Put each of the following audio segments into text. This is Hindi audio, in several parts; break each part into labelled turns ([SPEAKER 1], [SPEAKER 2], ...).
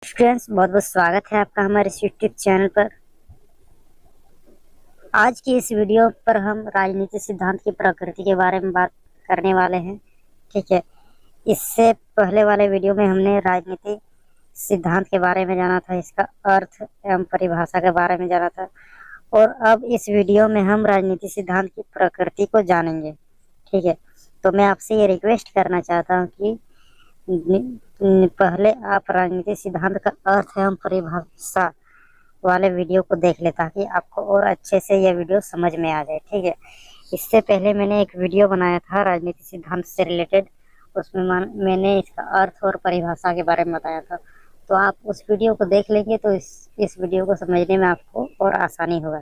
[SPEAKER 1] फ्रेंड्स, बहुत बहुत स्वागत है आपका हमारे इस यूट्यूब चैनल पर। आज की इस वीडियो पर हम राजनीति सिद्धांत की प्रकृति के बारे में बात करने वाले हैं। ठीक है, इससे पहले वाले वीडियो में हमने राजनीति सिद्धांत के बारे में जाना था, इसका अर्थ एवं परिभाषा के बारे में जाना था, और अब इस वीडियो में हम राजनीति सिद्धांत की प्रकृति को जानेंगे। ठीक है, तो मैं आपसे ये रिक्वेस्ट करना चाहता हूँ कि पहले आप राजनीतिक सिद्धांत का अर्थ एवं परिभाषा वाले वीडियो को देख ले, ताकि आपको और अच्छे से यह वीडियो समझ में आ जाए। ठीक है, इससे पहले मैंने एक वीडियो बनाया था राजनीतिक सिद्धांत से रिलेटेड, उसमें मैंने इसका अर्थ और परिभाषा के बारे में बताया था। तो आप उस वीडियो को देख लेंगे तो इस वीडियो को समझने में आपको और आसानी होगा।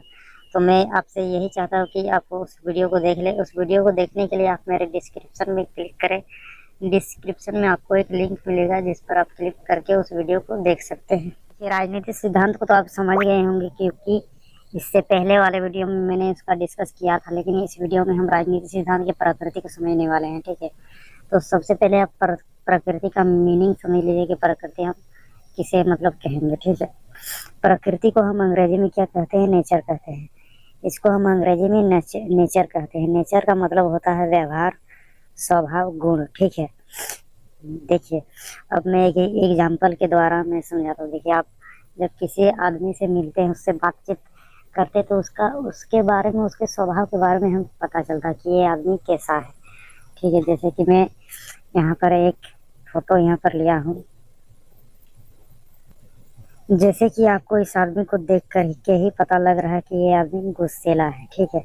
[SPEAKER 1] तो मैं आपसे यही चाहता हूँ कि आप उस वीडियो को देख लें। उस वीडियो को देखने के लिए आप मेरे डिस्क्रिप्शन में क्लिक करें। डिस्क्रिप्शन में आपको एक लिंक मिलेगा जिस पर आप क्लिक करके उस वीडियो को देख सकते हैं। ये राजनीतिक सिद्धांत को तो आप समझ गए होंगे, क्योंकि इससे पहले वाले वीडियो में मैंने इसका डिस्कस किया था, लेकिन इस वीडियो में हम राजनीतिक सिद्धांत की प्रकृति को समझने वाले हैं। ठीक है, तो सबसे पहले आप प्रकृति का मीनिंग समझ लीजिए कि प्रकृति हम किसे मतलब कहेंगे। ठीक है, प्रकृति को हम अंग्रेजी में क्या कहते हैं? नेचर कहते हैं। इसको हम अंग्रेजी में नेचर कहते हैं। नेचर का मतलब होता है व्यवहार, स्वभाव, गुण। ठीक है, देखिए अब मैं एक एग्जाम्पल के द्वारा मैं समझाता हूँ। देखिए, आप जब किसी आदमी से मिलते हैं, उससे बातचीत करते हैं, तो उसके बारे में, उसके स्वभाव के बारे में हम पता चलता है कि ये आदमी कैसा है। ठीक है, जैसे कि मैं यहाँ पर एक फोटो यहाँ पर लिया हूँ। जैसे कि आपको इस आदमी को देख कर के ही पता लग रहा है कि ये आदमी गुस्सेला है। ठीक है,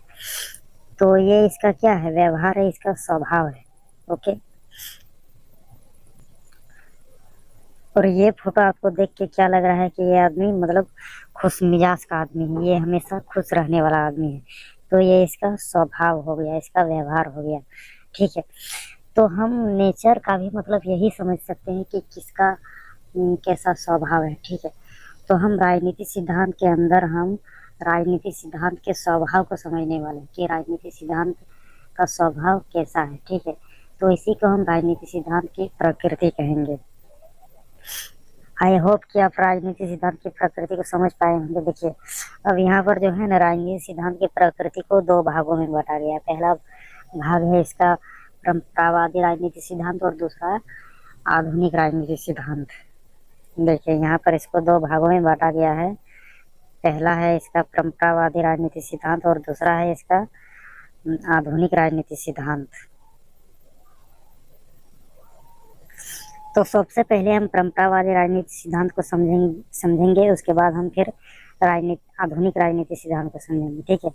[SPEAKER 1] तो ये इसका क्या है? व्यवहार है, इसका स्वभाव है। ओके, और ये फोटो आपको देख के क्या लग रहा है कि ये आदमी मतलब खुश मिजाज का आदमी है, ये हमेशा खुश रहने वाला आदमी है। तो ये इसका स्वभाव हो गया, इसका व्यवहार हो गया। ठीक है, तो हम नेचर का भी मतलब यही समझ सकते हैं कि किसका कैसा स्वभाव है। ठीक है, तो हम राजनीतिक सिद्धांत के अंदर हम राजनीतिक सिद्धांत के स्वभाव को समझने वाले हैं कि राजनीतिक सिद्धांत का स्वभाव कैसा है। ठीक है, तो इसी को हम राजनीतिक सिद्धांत की प्रकृति कहेंगे। आई होप कि आप राजनीतिक सिद्धांत की प्रकृति को समझ पाए होंगे। देखिए, अब यहाँ पर जो है ना, राजनीतिक सिद्धांत की प्रकृति को दो भागों में बांटा गया है। पहला भाग है इसका परंपरावादी राजनीतिक सिद्धांत, और दूसरा आधुनिक राजनीतिक सिद्धांत। देखिए, यहाँ पर इसको दो भागों में बांटा गया है। पहला है इसका परंपरावादी राजनीतिक सिद्धांत और दूसरा है इसका आधुनिक राजनीतिक सिद्धांत। तो सबसे पहले हम परंपरावादी राजनीतिक सिद्धांत को समझेंगे, उसके बाद हम फिर आधुनिक राजनीतिक सिद्धांत को समझेंगे। ठीक है,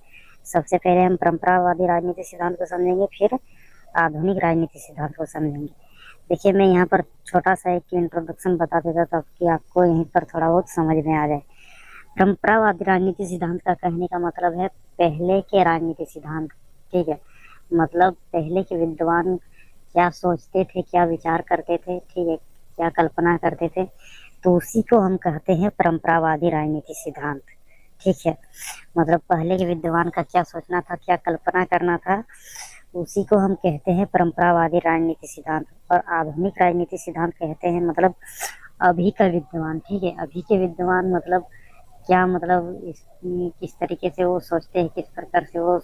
[SPEAKER 1] सबसे पहले हम परंपरावादी राजनीतिक सिद्धांत को समझेंगे, फिर आधुनिक राजनीतिक सिद्धांत को समझेंगे। देखिए, मैं यहाँ पर छोटा सा एक इंट्रोडक्शन बता देता ताकि आपको यहीं पर थोड़ा बहुत समझ में आ जाए। परंपरावादी राजनीतिक सिद्धांत का कहने का मतलब है पहले के राजनीतिक सिद्धांत। ठीक है, मतलब पहले के विद्वान क्या सोचते थे, क्या विचार करते थे, ठीक है, क्या कल्पना करते थे, तो उसी को हम कहते हैं परंपरावादी राजनीतिक सिद्धांत। ठीक है, मतलब पहले के विद्वान का क्या सोचना था, क्या कल्पना करना था, उसी को हम कहते हैं परंपरावादी राजनीतिक सिद्धांत। और आधुनिक राजनीतिक सिद्धांत कहते हैं मतलब अभी का विद्वान। ठीक है, अभी के विद्वान मतलब क्या, मतलब किस तरीके से वो सोचते हैं, किस प्रकार से वो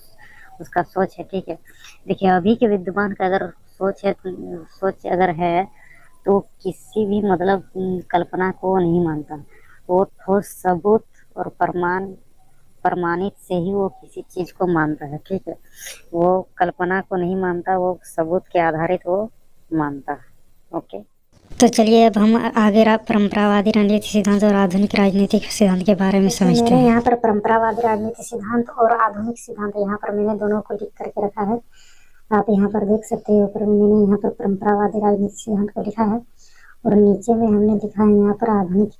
[SPEAKER 1] उसका सोच है। ठीक है, देखिए, अभी के विद्वान का अगर सोच अगर है तो किसी भी मतलब कल्पना को नहीं मानता। वो ठोस सबूत और प्रमाणित से ही वो किसी चीज को मानता है। ठीक है, वो कल्पना को नहीं मानता, वो सबूत के आधारित वो मानता है। ओके, तो चलिए अब हम आगे परंपरावादी राजनीतिक सिद्धांत और आधुनिक राजनीतिक सिद्धांत के बारे में समझते हैं। यहाँ पर परंपरावादी राजनीतिक सिद्धांत और आधुनिक सिद्धांत, यहाँ पर मैंने दोनों को लिख करके रखा है। आप यहाँ पर देख सकते हैं, ऊपर मैंने यहाँ पर परंपरावादी राजनीतिक सिद्धांत को लिखा है और नीचे में हमने लिखा है यहाँ पर आधुनिक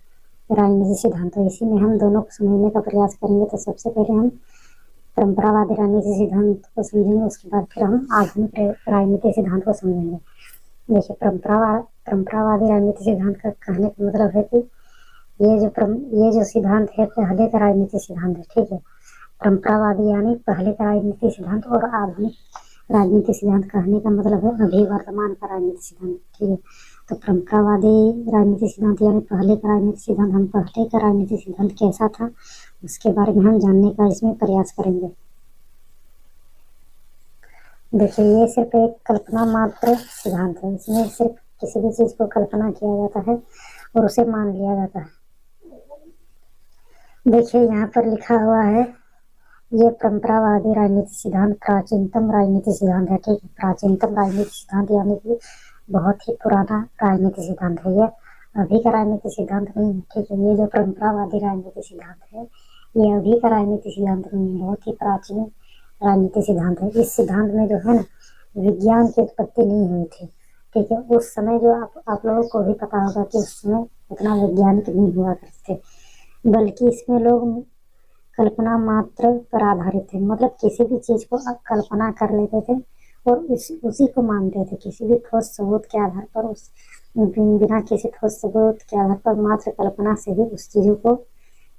[SPEAKER 1] राजनीतिक सिद्धांत। तो इसी में हम दोनों को समझने का प्रयास करेंगे। तो सबसे पहले हम परंपरावादी राजनीतिक सिद्धांत को समझेंगे, उसके बाद फिर हम आधुनिक राजनीतिक सिद्धांत को समझेंगे। देखिए, परंपरावादी राजनीतिक सिद्धांत का कहने का मतलब है कि ये जो सिद्धांत है पहले का राजनीतिक सिद्धांत है। ठीक है, परंपरावादी यानी पहले का राजनीतिक सिद्धांत, और आधुनिक राजनीतिक सिद्धांत कहने का मतलब है अभी वर्तमान का राजनीतिक सिद्धांत। ठीक है, तो परंपरावादी राजनीतिक सिद्धांत यानी पहले का राजनीतिक सिद्धांत, हम पहले का राजनीतिक सिद्धांत कैसा था उसके बारे में हम जानने का इसमें प्रयास करेंगे। देखिए, ये सिर्फ एक कल्पना मात्र सिद्धांत है। इसमें सिर्फ किसी भी चीज को कल्पना किया जाता है और उसे मान लिया जाता है। देखिए, यहाँ पर लिखा हुआ है, ये परंपरावादी राजनीतिक सिद्धांत प्राचीनतम राजनीतिक सिद्धांत है। ठीक है, प्राचीनतम राजनीतिक सिद्धांत यानी कि बहुत ही पुराना राजनीतिक सिद्धांत है। यह अभी का राजनीतिक सिद्धांत नहीं है। ठीक है, ये जो परंपरावादी राजनीतिक सिद्धांत है ये अभी का राजनीतिक सिद्धांत नहीं है, बहुत ही प्राचीन राजनीतिक सिद्धांत है। इस सिद्धांत में जो है ना, विज्ञान की उत्पत्ति नहीं हुई थी। ठीक है, उस समय जो आप लोगों को भी पता होगा कि उस समय उतना वैज्ञानिक नहीं हुआ करते थे, बल्कि इसमें लोग कल्पना मात्र पर आधारित थे। मतलब किसी भी चीज को कल्पना कर लेते थे और उसी को मानते थे, किसी भी ठोस सबूत के आधार पर, उस बिना किसी ठोस सबूत के आधार पर मात्र कल्पना से ही उस चीजों को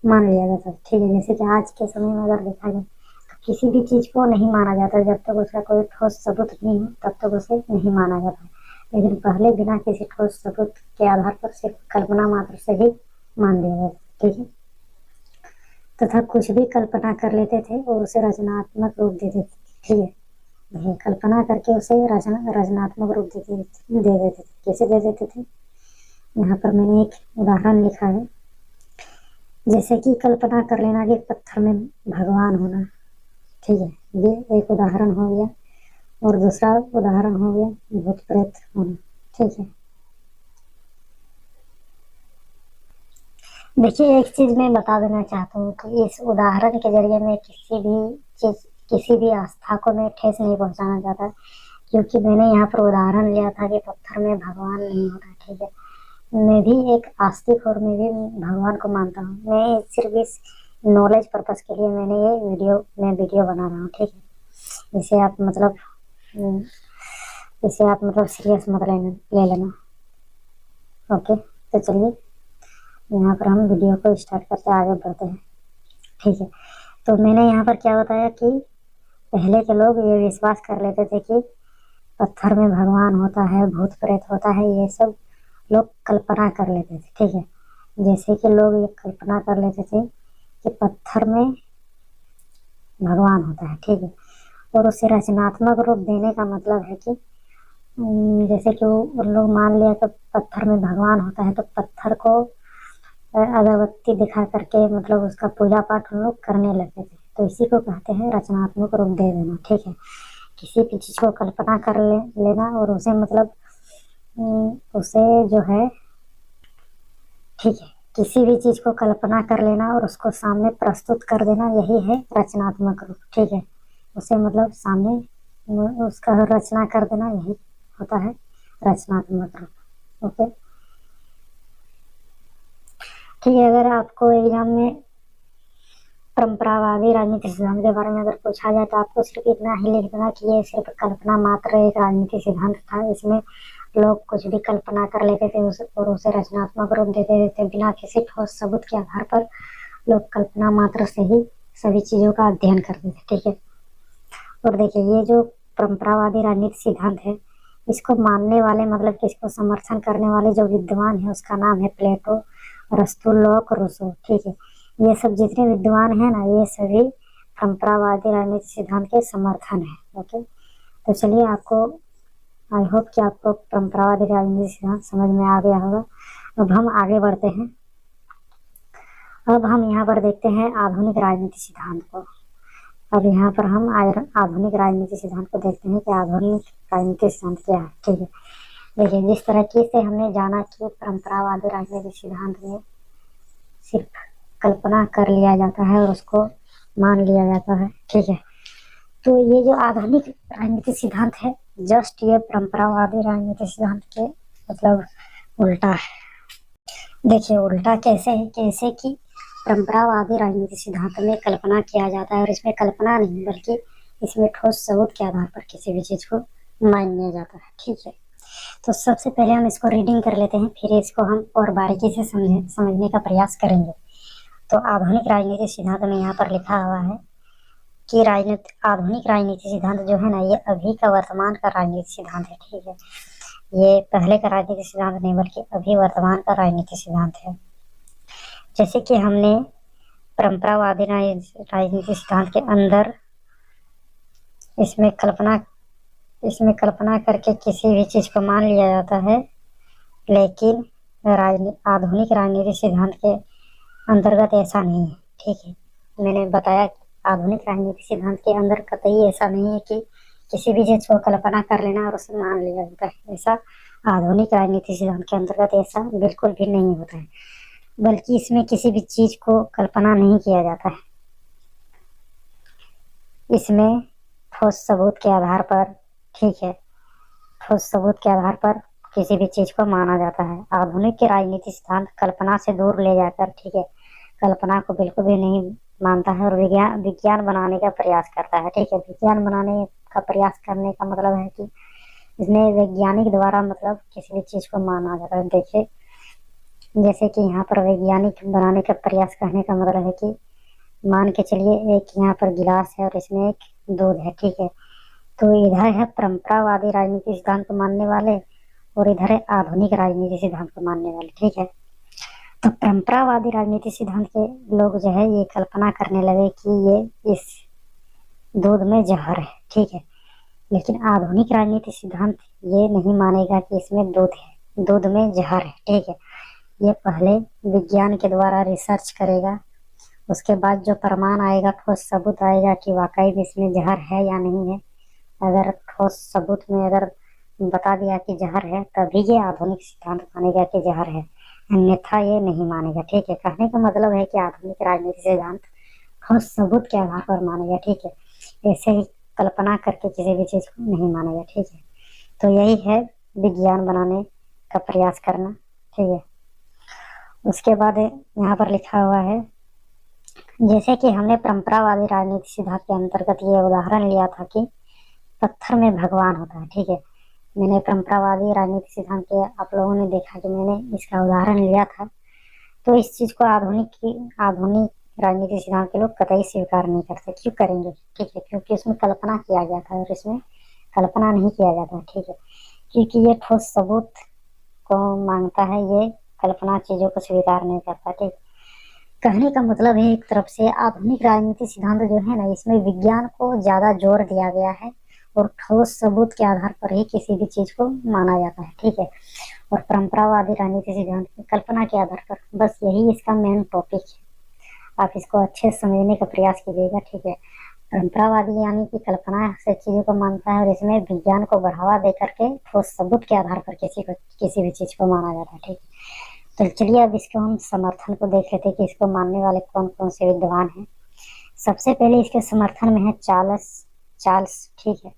[SPEAKER 1] मान लिया जाता है। ठीक है, जैसे कि आज के समय में अगर देखा जाए तो किसी भी चीज को नहीं माना जाता जब तक उसका कोई ठोस सबूत नहीं हो, तब तक उसे नहीं माना जाता। लेकिन पहले बिना किसी ठोस सबूत के आधार पर सिर्फ कल्पना मात्र से ही मान लिया जाता। ठीक है, तथा कुछ भी कल्पना कर लेते थे और उसे रचनात्मक रूप देते थे। ठीक है, कल्पना करके उसे रचनात्मक रूप दे देते थे। कैसे दे देते थे, यहाँ पर मैंने एक उदाहरण लिखा है। जैसे कि कल्पना कर लेना कि पत्थर में भगवान होना। ठीक है, ये एक उदाहरण हो गया। और दूसरा उदाहरण हो गया भूत प्रेत होना। ठीक है, देखिए, एक चीज मैं बता देना चाहता हूँ कि इस उदाहरण के जरिए मैं किसी भी आस्था को मैं ठेस नहीं पहुंचाना चाहता, क्योंकि मैंने यहाँ पर उदाहरण लिया था कि पत्थर में भगवान नहीं होता। ठीक है, मैं भी एक आस्तिक और मैं भी भगवान को मानता हूँ। मैं सिर्फ इस नॉलेज पर्पस के लिए मैंने ये वीडियो बना रहा हूँ। ठीक है, इसे आप मतलब सीरियस मत ले लेना। ओके, तो चलिए यहाँ पर हम वीडियो को स्टार्ट करते आगे बढ़ते हैं। ठीक है, तो मैंने यहाँ पर क्या बताया कि पहले के लोग ये विश्वास कर लेते थे कि पत्थर में भगवान होता है, भूत प्रेत होता है, ये सब लोग कल्पना कर लेते थे। ठीक है, जैसे कि लोग ये कल्पना कर लेते थे कि पत्थर में भगवान होता है। ठीक है, और उसे रचनात्मक रूप देने का मतलब है कि जैसे कि वो लोग मान लिया कि पत्थर में भगवान होता है, तो पत्थर को अगरबत्ती दिखा करके मतलब उसका पूजा पाठ हम लोग करने लगते थे। तो इसी को कहते हैं रचनात्मक रूप दे देना। ठीक है, किसी भी चीज को कल्पना कर लेना और उसे मतलब उसे जो है, ठीक है, किसी भी चीज को कल्पना कर लेना और उसको सामने प्रस्तुत कर देना, यही है रचनात्मक रूप। ठीक है, उसे मतलब सामने उसका रचना कर देना, यही होता है रचनात्मक रूप। ओके, ठीक है, अगर आपको एग्जाम में परंपरावादी राजनीतिक सिद्धांत के बारे में अगर पूछा जाए तो आपको सिर्फ इतना ही लिख देना कि ये सिर्फ कल्पना मात्र एक राजनीतिक सिद्धांत था। इसमें लोग कुछ भी कल्पना कर लेते थे और उसे रचनात्मक रूप दे देते थे। बिना किसी ठोस सबूत के आधार पर लोग कल्पना मात्र से ही सभी चीजों का अध्ययन करते थे। ठीक है, और देखिए, ये जो परंपरावादी राजनीतिक सिद्धांत है, इसको मानने वाले मतलब कि इसको समर्थन करने वाले जो विद्वान है उसका नाम है प्लेटो, अरस्तु, लॉक, रूसो। ठीक है, ये सब जितने विद्वान हैं ना, ये सभी परंपरावादी राजनीतिक सिद्धांत के समर्थन है। ओके, तो चलिए, आई होप कि आपको परंपरावादी राजनीतिक सिद्धांत समझ में आ गया होगा। अब हम आगे बढ़ते हैं। अब हम यहाँ पर देखते हैं आधुनिक राजनीतिक सिद्धांत को। अब यहाँ पर हम आधुनिक राजनीतिक सिद्धांत को देखते हैं कि आधुनिक राजनीतिक सिद्धांत क्या है। ठीक है, देखिए, जिस तरीके से हमने जाना कि परंपरावादी राजनीतिक सिद्धांत में सिर्फ कल्पना कर लिया जाता है और उसको मान लिया जाता है। ठीक है, तो ये जो आधुनिक राजनीतिक सिद्धांत है, जस्ट ये परंपरावादी राजनीतिक सिद्धांत के मतलब उल्टा है। देखिए, उल्टा कैसे है, कैसे कि परंपरावादी राजनीतिक सिद्धांत में कल्पना किया जाता है और इसमें कल्पना नहीं बल्कि इसमें ठोस सबूत के आधार पर किसी भी चीज को मान लिया जाता है। ठीक है, तो सबसे पहले हम इसको रीडिंग कर लेते हैं, फिर इसको हम और बारीकी से समझने का प्रयास करेंगे। तो आधुनिक राजनीतिक सिद्धांत में यहाँ पर लिखा हुआ है कि आधुनिक राजनीतिक सिद्धांत जो है ना, ये अभी का वर्तमान का राजनीतिक सिद्धांत है। ठीक है, ये पहले का राजनीतिक सिद्धांत नहीं बल्कि अभी वर्तमान का राजनीतिक सिद्धांत है। जैसे कि हमने परंपरावादी राजनीतिक सिद्धांत के अंदर इसमें कल्पना करके किसी भी चीज को मान लिया जाता है, लेकिन आधुनिक राजनीतिक सिद्धांत के अंतर्गत ऐसा नहीं है। ठीक है, मैंने बताया आधुनिक राजनीतिक सिद्धांत के अंदर कतई ऐसा नहीं है कि किसी भी चीज को कल्पना कर लेना और उसे मान लिया जाता है। ऐसा आधुनिक राजनीतिक सिद्धांत के अंतर्गत ऐसा बिल्कुल भी नहीं होता है, बल्कि इसमें किसी भी चीज को कल्पना नहीं किया जाता है। इसमें ठोस सबूत के आधार पर, ठीक है, ठोस सबूत के आधार पर किसी भी चीज को माना जाता है। आधुनिक के राजनीतिक सिद्धांत कल्पना से दूर ले जाकर, ठीक है, कल्पना को बिल्कुल भी नहीं मानता है और विज्ञान बनाने का प्रयास करता है। ठीक है, विज्ञान बनाने का प्रयास करने का मतलब है कि इसमें वैज्ञानिक द्वारा मतलब किसी भी चीज को माना जाता है। देखिए, जैसे कि यहाँ पर वैज्ञानिक बनाने का प्रयास करने का मतलब है कि मान के चलिए एक यहाँ पर गिलास है और इसमें एक दूध है। ठीक है, तो इधर है परंपरावादी राजनीतिक सिद्धांत को मानने वाले और इधर है आधुनिक राजनीतिक सिद्धांत को मानने वाले। ठीक है, तो परंपरावादी राजनीतिक सिद्धांत के लोग जो है ये कल्पना करने लगे कि ये इस दूध में जहर है। ठीक है, लेकिन आधुनिक राजनीतिक सिद्धांत ये नहीं मानेगा कि इसमें दूध है, दूध में जहर है। ठीक है, ये पहले विज्ञान के द्वारा रिसर्च करेगा, उसके बाद जो प्रमाण आएगा, ठोस सबूत आएगा कि वाकई में इसमें जहर है या नहीं है। अगर ठोस सबूत में अगर बता दिया कि जहर है, तभी ये आधुनिक सिद्धांत मानेगा कि जहर है, अन्यथा ये नहीं मानेगा। ठीक है, कहने का मतलब है कि आधुनिक राजनीतिक सिद्धांत ठोस सबूत के आधार पर मानेगा। ठीक है, ऐसे ही कल्पना करके किसी भी चीज को नहीं मानेगा। ठीक है, तो यही है विज्ञान बनाने का प्रयास करना। ठीक है, उसके बाद यहाँ पर लिखा हुआ है, जैसे कि हमने परंपरावादी राजनीतिक सिद्धांत के अंतर्गत ये उदाहरण लिया था कि पत्थर में भगवान होता है। ठीक है, मैंने परंपरावादी राजनीतिक सिद्धांत के आप लोगों ने देखा कि मैंने इसका उदाहरण लिया था, तो इस चीज को आधुनिक राजनीतिक सिद्धांत के लोग कतई स्वीकार नहीं करते। क्यों करेंगे? ठीक है, क्योंकि इसमें कल्पना किया गया था और इसमें कल्पना नहीं किया जाता। ठीक है, क्योंकि ये ठोस सबूत को मांगता है, ये कल्पना चीजों को स्वीकार नहीं करता। ठीक, कहने का मतलब है एक तरफ से आधुनिक राजनीतिक सिद्धांत जो है ना, इसमें विज्ञान को ज्यादा जोर दिया गया है और ठोस सबूत के आधार पर ही किसी भी चीज को माना जाता है। ठीक है, और परंपरावादी राजनीतिक सिद्धांत की कल्पना के आधार पर, बस यही इसका मेन टॉपिक है। आप इसको अच्छे से समझने का प्रयास कीजिएगा। ठीक है, परंपरावादी यानी कि कल्पना से चीजों को मानता है और इसमें विज्ञान को बढ़ावा दे करके ठोस सबूत के आधार पर किसी भी चीज को माना जाता है। ठीक है, तो चलिए अब इसको हम समर्थन को देख लेते हैं कि इसको मानने वाले कौन कौन से विद्वान हैं। सबसे पहले इसके समर्थन में है चार्ल्स। ठीक है,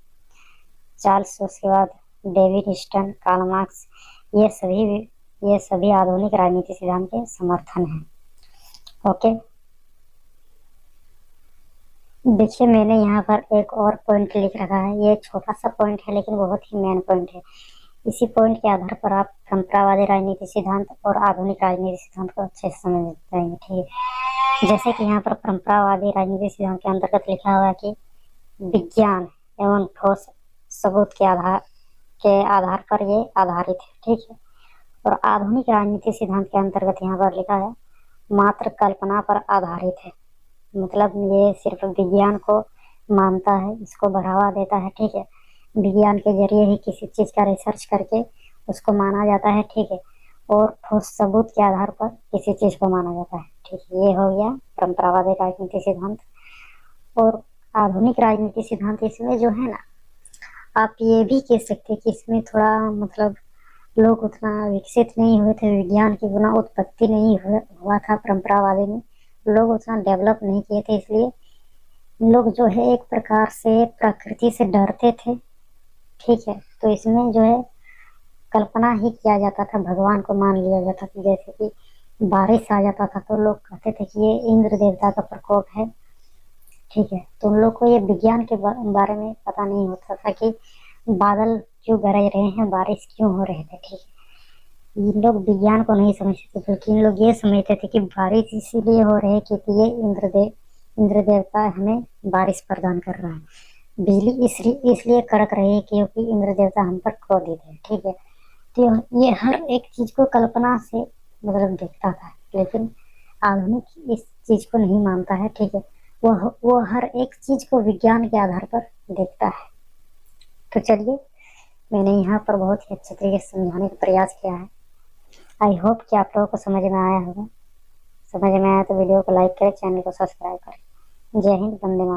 [SPEAKER 1] चार्ल्स, उसके बाद डेविड स्टन, कार्ल मार्क्स, ये सभी आधुनिक राजनीतिक सिद्धांत के समर्थन हैं। ओके, देखिए मैंने यहाँ पर एक और पॉइंट लिख रखा है, ये छोटा सा पॉइंट है लेकिन बहुत ही मेन पॉइंट है। इसी पॉइंट के आधार पर आप परंपरावादी राजनीतिक सिद्धांत और आधुनिक राजनीतिक सिद्धांत को अच्छे से समझ जाएंगे। ठीक है, जैसे कि यहाँ पर परंपरावादी राजनीतिक सिद्धांत के अंतर्गत लिखा हुआ है कि विज्ञान एवं ठोस सबूत के आधार पर ये आधारित है। ठीक है, और आधुनिक राजनीतिक सिद्धांत के अंतर्गत यहाँ पर लिखा है मात्र कल्पना पर आधारित है, मतलब ये सिर्फ विज्ञान को मानता है, इसको बढ़ावा देता है। ठीक है, विज्ञान के जरिए ही किसी चीज का रिसर्च करके उसको माना जाता है। ठीक है, और ठोस सबूत के आधार पर किसी चीज को माना जाता है। ठीक है, ये हो गया परंपरावादी राजनीतिक सिद्धांत। और आधुनिक राजनीतिक सिद्धांत इसमें जो है ना, आप ये भी कह सकते हैं कि इसमें थोड़ा मतलब लोग उतना विकसित नहीं हुए थे, विज्ञान की गुना उत्पत्ति नहीं हुआ था परंपरावादी में, लोग उतना डेवलप नहीं किए थे, इसलिए लोग जो है एक प्रकार से प्रकृति से डरते थे। ठीक है, तो इसमें जो है कल्पना ही किया जाता था, भगवान को मान लिया जाता था। जैसे कि बारिश आ जाता था तो लोग कहते थे कि ये इंद्र देवता का प्रकोप है। ठीक है, तो उन लोग को ये विज्ञान के बारे में पता नहीं होता था कि बादल क्यों गरज रहे हैं, बारिश क्यों हो रहे थे। ठीक है, इन लोग विज्ञान को नहीं समझते थे, बल्कि इन लोग ये समझते थे कि बारिश इसीलिए हो रही है क्योंकि ये इंद्र देवता हमें बारिश प्रदान कर रहा है, बिजली इसलिए कड़क रही है क्योंकि इंद्र देवता हम पर क्रोधित है। ठीक है, तो ये हर एक चीज को कल्पना से मतलब देखता था, लेकिन आधुनिक इस चीज को नहीं मानता है, ठीक है। वो हर एक चीज को विज्ञान के आधार पर देखता है। तो चलिए, मैंने यहाँ पर बहुत ही अच्छे तरीके से समझाने का प्रयास किया है। आई होप कि आप लोगों को समझ में आया होगा। समझ में आया तो वीडियो को लाइक करें, चैनल को सब्सक्राइब करें। जय हिंद, वंदे मातरम।